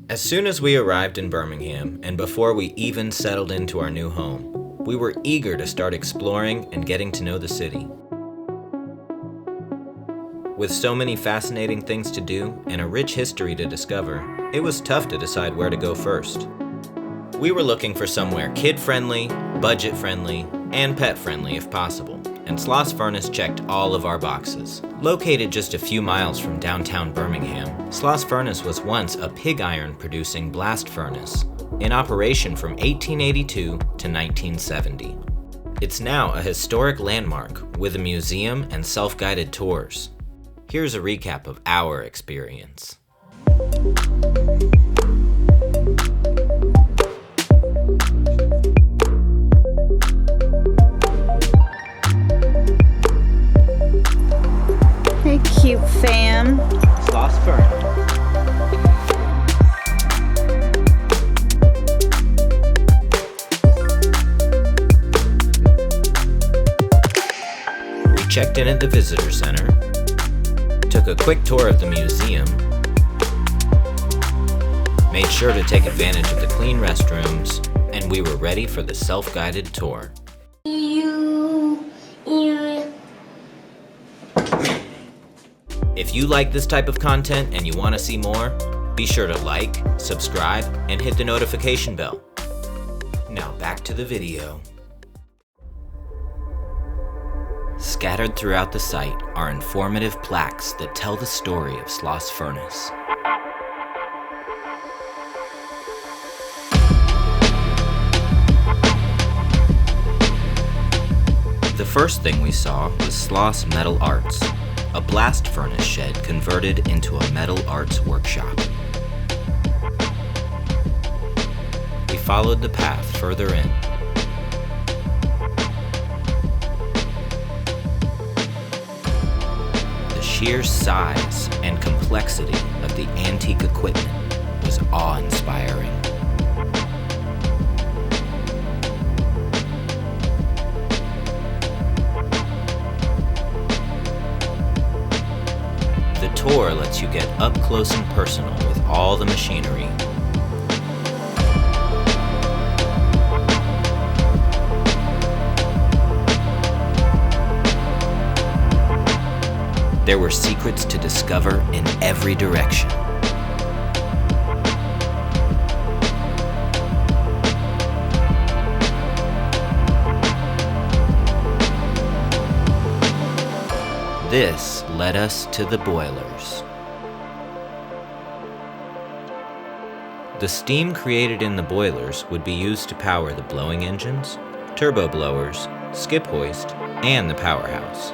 As soon as we arrived in Birmingham, and before we even settled into our new home, we were eager to start exploring and getting to know the city. With so many fascinating things to do and a rich history to discover, it was tough to decide where to go first. We were looking for somewhere kid-friendly, budget-friendly, and pet-friendly if possible, and Sloss Furnace checked all of our boxes. Located just a few miles from downtown Birmingham, Sloss Furnace was once a pig iron producing blast furnace, in operation from 1882 to 1970. It's now a historic landmark with a museum and self-guided tours. Here's a recap of our experience. Hey, cute fam. Sloss Furnace. We checked in at the visitor center, took a quick tour of the museum, made sure to take advantage of the clean restrooms, and we were ready for the self-guided tour. If you like this type of content and you want to see more, be sure to like, subscribe, and hit the notification bell. Now back to the video. Scattered throughout the site are informative plaques that tell the story of Sloss Furnace. The first thing we saw was Sloss Metal Arts, a blast furnace shed converted into a metal arts workshop. We followed the path further in. The sheer size and complexity of the antique equipment was awe-inspiring. The tour lets you get up close and personal with all the machinery. There were secrets to discover in every direction. This led us to the boilers. The steam created in the boilers would be used to power the blowing engines, turbo blowers, skip hoist, and the powerhouse.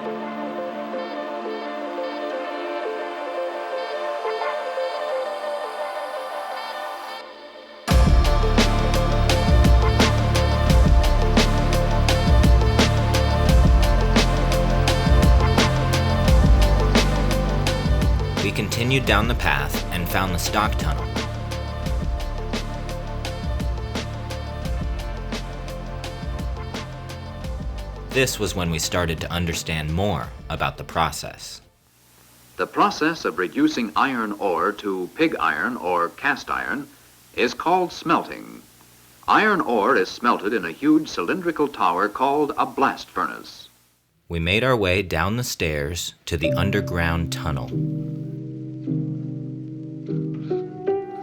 We continued down the path and found the stock tunnel. This was when we started to understand more about the process. The process of reducing iron ore to pig iron or cast iron is called smelting. Iron ore is smelted in a huge cylindrical tower called a blast furnace. We made our way down the stairs to the underground tunnel.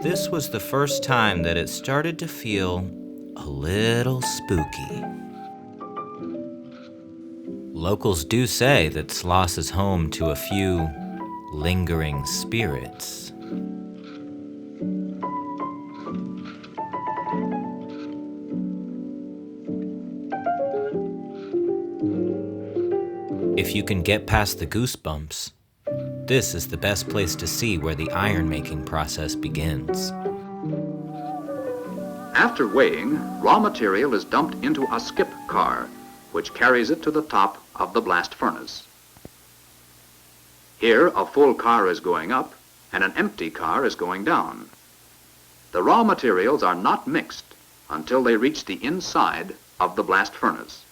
This was the first time that it started to feel a little spooky. Locals do say that Sloss is home to a few lingering spirits. If you can get past the goosebumps, this is the best place to see where the iron-making process begins. After weighing, raw material is dumped into a skip car, which carries it to the top of the blast furnace. Here, a full car is going up and an empty car is going down. The raw materials are not mixed until they reach the inside of the blast furnace.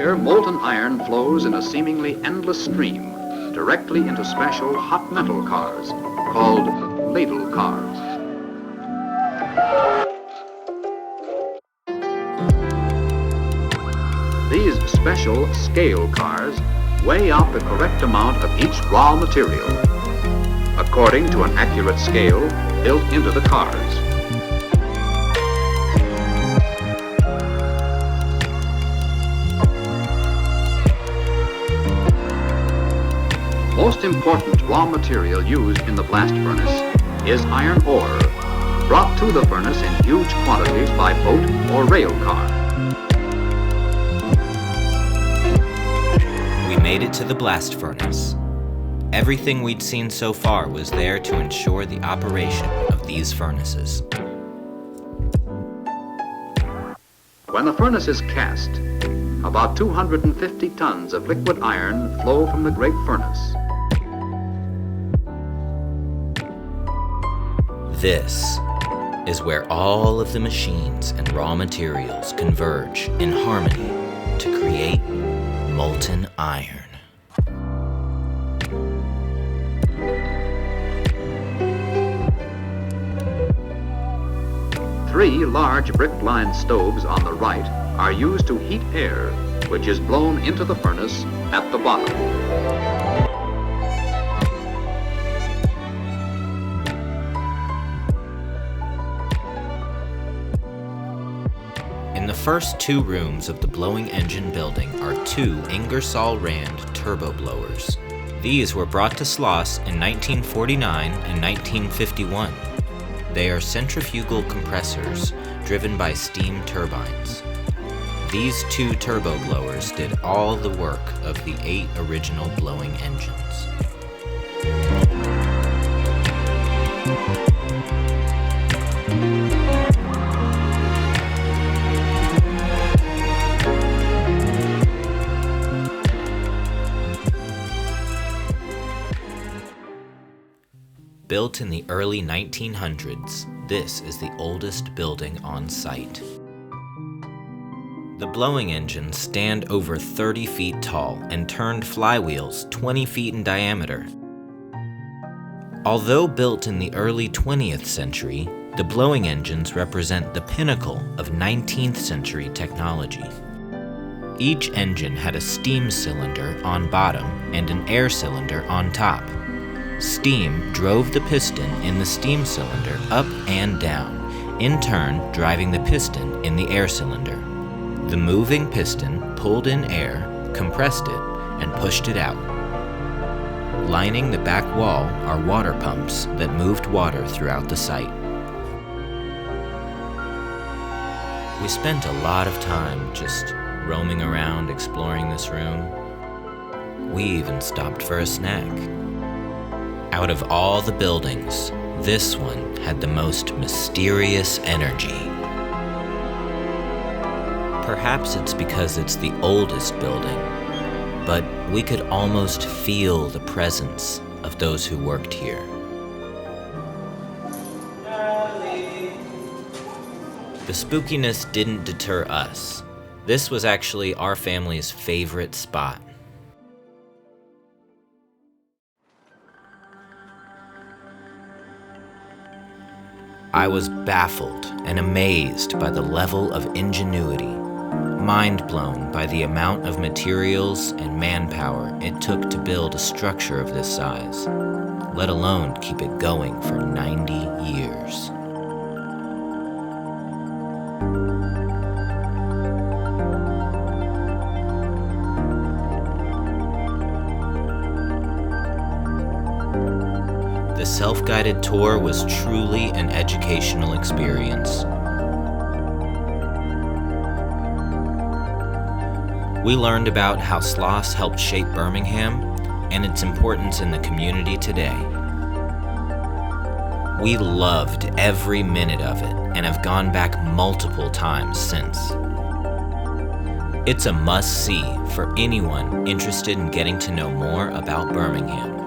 Here, molten iron flows in a seemingly endless stream directly into special hot metal cars called ladle cars. These special scale cars weigh out the correct amount of each raw material according to an accurate scale built into the cars. Most important raw material used in the blast furnace is iron ore, brought to the furnace in huge quantities by boat or rail car. We made it to the blast furnace. Everything we'd seen so far was there to ensure the operation of these furnaces. When the furnace is cast, about 250 tons of liquid iron flow from the great furnace. This is where all of the machines and raw materials converge in harmony to create molten iron. Three large brick-lined stoves on the right are used to heat air, which is blown into the furnace at the bottom. In the first two rooms of the blowing engine building are two Ingersoll Rand turbo blowers. These were brought to Sloss in 1949 and 1951. They are centrifugal compressors driven by steam turbines. These two turbo blowers did all the work of the 8 original blowing engines. Built in the early 1900s, this is the oldest building on site. The blowing engines stand over 30 feet tall and turned flywheels 20 feet in diameter. Although built in the early 20th century, the blowing engines represent the pinnacle of 19th century technology. Each engine had a steam cylinder on bottom and an air cylinder on top. Steam drove the piston in the steam cylinder up and down, in turn driving the piston in the air cylinder. The moving piston pulled in air, compressed it, and pushed it out. Lining the back wall are water pumps that moved water throughout the site. We spent a lot of time just roaming around exploring this room. We even stopped for a snack. Out of all the buildings, this one had the most mysterious energy. Perhaps it's because it's the oldest building, but we could almost feel the presence of those who worked here. The spookiness didn't deter us. This was actually our family's favorite spot. I was baffled and amazed by the level of ingenuity, mind blown by the amount of materials and manpower it took to build a structure of this size, let alone keep it going for 90 years. The self-guided tour was truly an educational experience. We learned about how Sloss helped shape Birmingham and its importance in the community today. We loved every minute of it and have gone back multiple times since. It's a must-see for anyone interested in getting to know more about Birmingham.